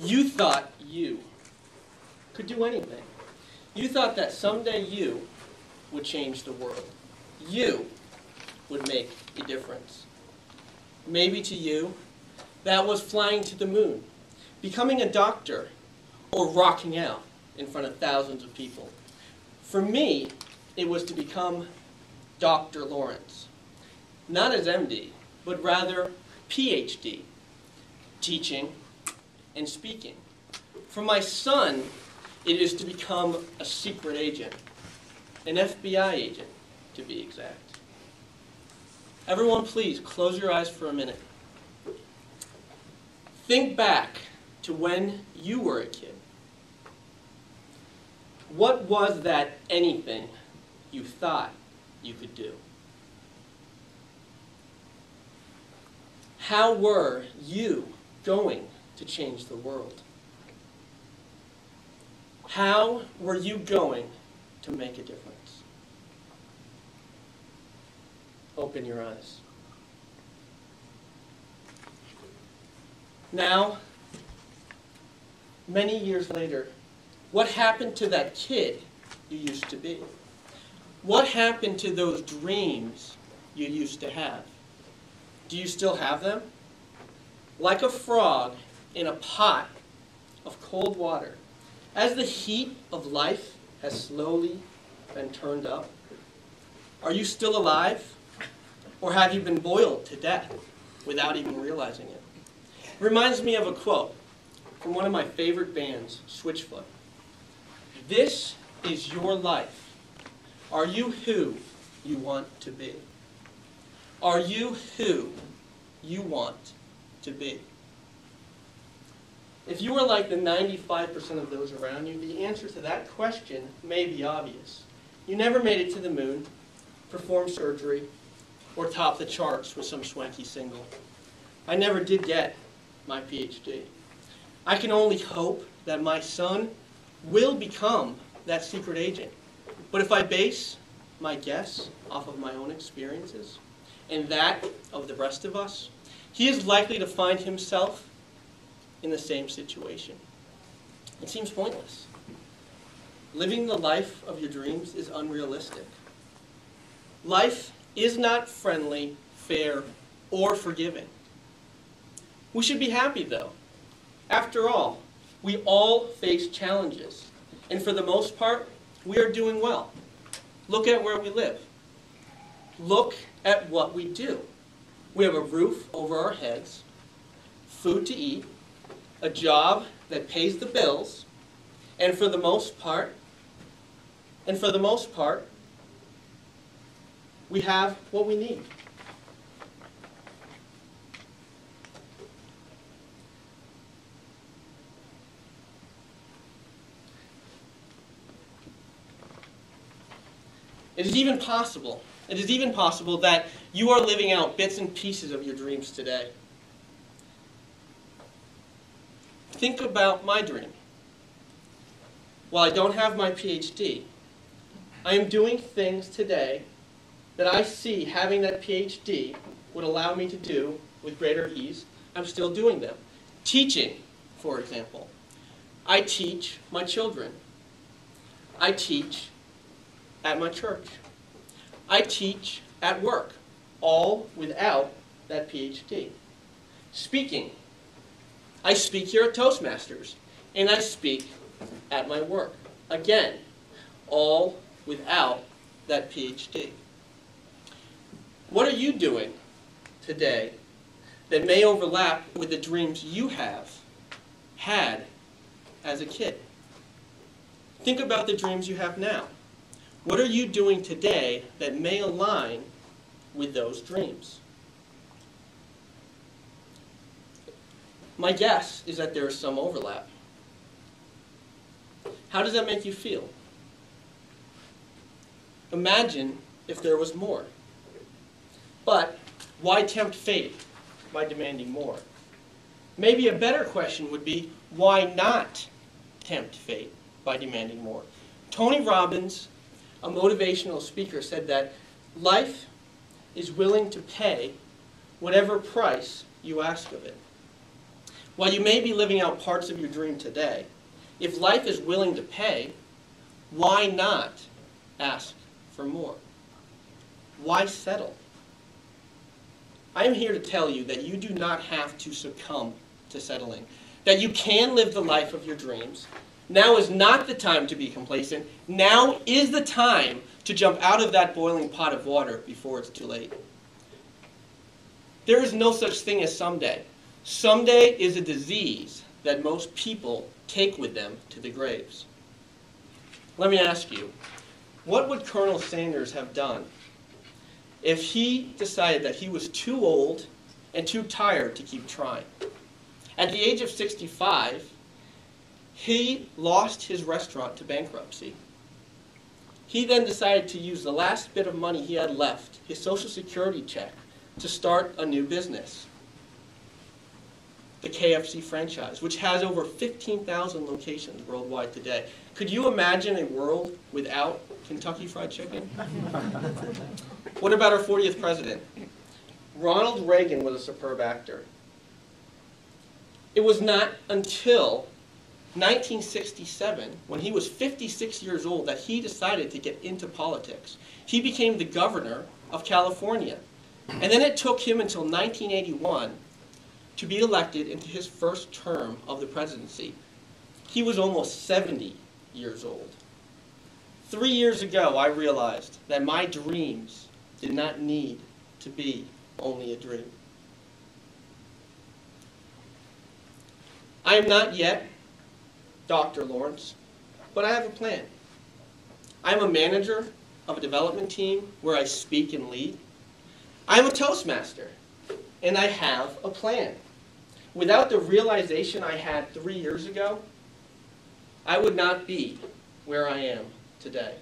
You thought you could do anything. You thought that someday you would change the world. You would make a difference. Maybe to you, that was flying to the moon, becoming a doctor, or rocking out in front of thousands of people. For me, it was to become Dr. Lawrence. Not as MD, but rather PhD, teaching and speaking. For my son, it is to become a secret agent, an FBI agent, to be exact. Everyone, please close your eyes for a minute. Think back to when you were a kid. What was that anything you thought you could do? How were you going to change the world? How were you going to make a difference? Open your eyes. Now, many years later, what happened to that kid you used to be? What happened to those dreams you used to have? Do you still have them? Like a frog in a pot of cold water, as the heat of life has slowly been turned up, are you still alive? Or have you been boiled to death without even realizing it? It reminds me of a quote from one of my favorite bands, Switchfoot. This is your life. Are you who you want to be? Are you who you want to be? If you are like the 95% of those around you, the answer to that question may be obvious. You never made it to the moon, performed surgery, or topped the charts with some swanky single. I never did get my PhD. I can only hope that my son will become that secret agent. But if I base my guess off of my own experiences and that of the rest of us, he is likely to find himself in the same situation. It seems pointless. Living the life of your dreams is unrealistic. Life is not friendly, fair, or forgiving. We should be happy, though. After all, we all face challenges, and for the most part, we are doing well. Look at where we live. Look at what we do. We have a roof over our heads, food to eat, a job that pays the bills, and for the most part, we have what we need. It is even possible that you are living out bits and pieces of your dreams today. Think about my dream. While I don't have my PhD, I am doing things today that I see having that PhD would allow me to do with greater ease. I'm still doing them. Teaching, for example. I teach my children. I teach at my church. I teach at work, all without that PhD. Speaking. I speak here at Toastmasters, and I speak at my work. Again, all without that PhD. What are you doing today that may overlap with the dreams you have had as a kid? Think about the dreams you have now. What are you doing today that may align with those dreams? My guess is that there is some overlap. How does that make you feel? Imagine if there was more. But why tempt fate by demanding more? Maybe a better question would be, why not tempt fate by demanding more? Tony Robbins, a motivational speaker, said that life is willing to pay whatever price you ask of it. While you may be living out parts of your dream today, if life is willing to pay, why not ask for more? Why settle? I am here to tell you that you do not have to succumb to settling, that you can live the life of your dreams. Now is not the time to be complacent. Now is the time to jump out of that boiling pot of water before it's too late. There is no such thing as someday. Someday is a disease that most people take with them to the graves. Let me ask you, what would Colonel Sanders have done if he decided that he was too old and too tired to keep trying? At the age of 65, he lost his restaurant to bankruptcy. He then decided to use the last bit of money he had left, his Social Security check, to start a new business, the KFC franchise, which has over 15,000 locations worldwide today. Could you imagine a world without Kentucky Fried Chicken? What about our 40th president? Ronald Reagan was a superb actor. It was not until 1967, when he was 56 years old, that he decided to get into politics. He became the governor of California. And then it took him until 1981 to be elected into his first term of the presidency. He was almost 70 years old. 3 years ago, I realized that my dreams did not need to be only a dream. I am not yet Dr. Lawrence, but I have a plan. I'm a manager of a development team where I speak and lead. I'm a Toastmaster, and I have a plan. Without the realization I had 3 years ago, I would not be where I am today.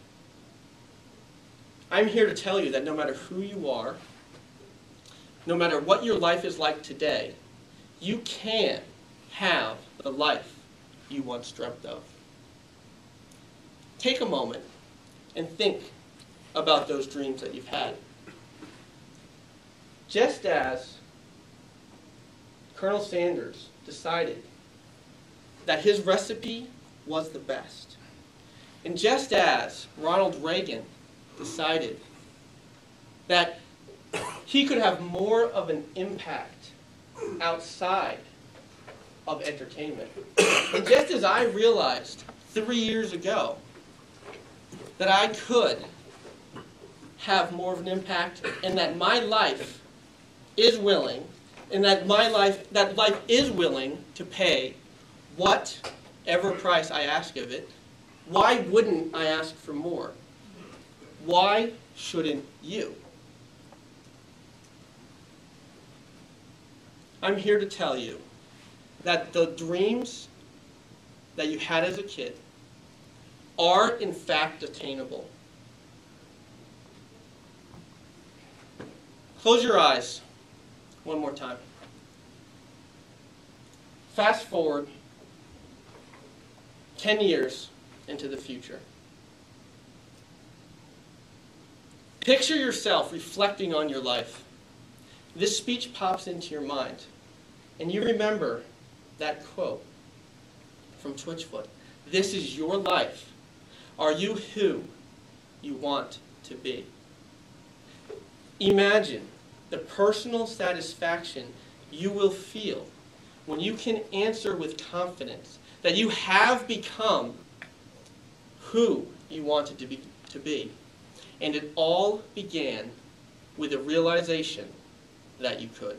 I'm here to tell you that no matter who you are, no matter what your life is like today, you can have the life you once dreamt of. Take a moment and think about those dreams that you've had. Just as Colonel Sanders decided that his recipe was the best, and just as Ronald Reagan decided that he could have more of an impact outside of entertainment, and just as I realized 3 years ago that I could have more of an impact, and that my life is willing, and that life is willing to pay whatever price I ask of it, why wouldn't I ask for more? Why shouldn't you? I'm here to tell you that the dreams that you had as a kid are in fact attainable. Close your eyes one more time. Fast forward 10 years into the future. Picture yourself reflecting on your life. This speech pops into your mind, and you remember that quote from Twitchfoot. This is your life. Are you who you want to be? Imagine the personal satisfaction you will feel when you can answer with confidence that you have become who you wanted to be. And it all began with a realization that you could.